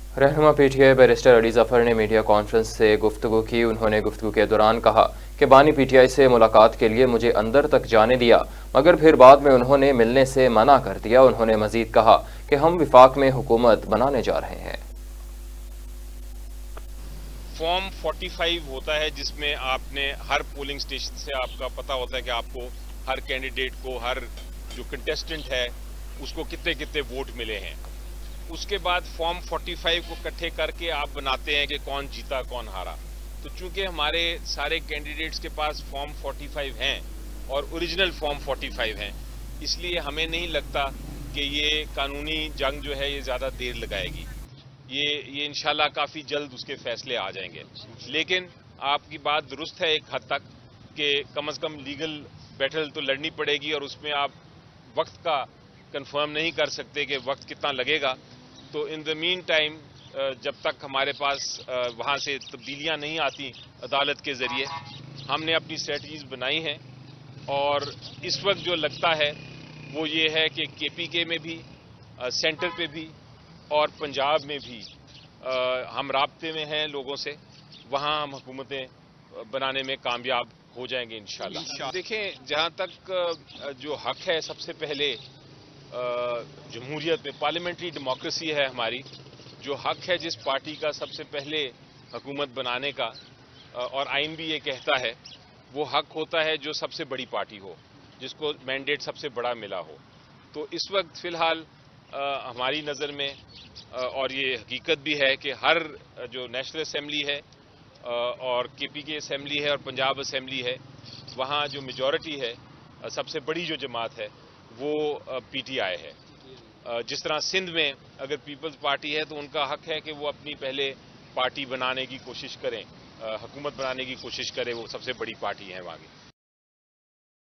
रहनुमा PTI barrister Ali Zafar ने media conference से गुफ्तगू की। उन्होंने गुफ्तगू के दौरान कहा कि बानी पीटीआई से मुलाकात के लिए मुझे अंदर तक जाने दिया, मगर फिर बाद में उन्होंने मिलने से मना कर दिया। उन्होंने मजीद कहा कि हम विफाक में हुकूमत बनाने जा रहे हैं। फॉर्म 45 होता है जिसमें आपने हर पोलिंग स्टेशन से आपका पता होता है कि आपको हर कैंडिडेट को, हर जो कंटेस्टेंट है उसको कितने कितने वोट मिले हैं। उसके बाद फॉर्म 45 को इकट्ठे करके आप बनाते हैं कि कौन जीता कौन हारा। तो चूंकि हमारे सारे कैंडिडेट्स के पास फॉर्म 45 हैं और ओरिजिनल फॉर्म 45 हैं, इसलिए हमें नहीं लगता कि ये कानूनी जंग जो है ये ज़्यादा देर लगाएगी। ये इंशाल्लाह काफ़ी जल्द उसके फैसले आ जाएंगे। लेकिन आपकी बात दुरुस्त है एक हद तक कि कम से कम लीगल बैटल तो लड़नी पड़ेगी और उसमें आप वक्त का कंफर्म नहीं कर सकते कि वक्त कितना लगेगा। तो इन द मीन टाइम जब तक हमारे पास वहाँ से तब्दीलियाँ नहीं आती अदालत के ज़रिए, हमने अपनी स्ट्रेटजीज बनाई हैं। और इस वक्त जो लगता है वो ये है कि केपीके में भी, सेंटर पे भी और पंजाब में भी हम राब्ते में हैं लोगों से। वहाँ हम हुकूमतें बनाने में कामयाब हो जाएंगे इंशाल्लाह। देखें, जहाँ तक जो हक है, सबसे पहले जमहूरियत में पार्लियामेंट्री डेमोक्रेसी है हमारी, जो हक है जिस पार्टी का सबसे पहले हुकूमत बनाने का, और आइन भी ये कहता है, वो हक होता है जो सबसे बड़ी पार्टी हो, जिसको मैंडेट सबसे बड़ा मिला हो। तो इस वक्त फ़िलहाल हमारी नज़र में और ये हकीकत भी है कि हर जो नेशनल असम्बली है और केपीके असम्बली है और पंजाब असम्बली है, वहाँ जो मेजॉरिटी है, सबसे बड़ी जो जमात है वो पीटीआई है। जिस तरह सिंध में अगर पीपल्स पार्टी है तो उनका हक है कि वो अपनी पहले पार्टी बनाने की कोशिश करें, हुकूमत बनाने की कोशिश करें, वो सबसे बड़ी पार्टी है वहाँ की।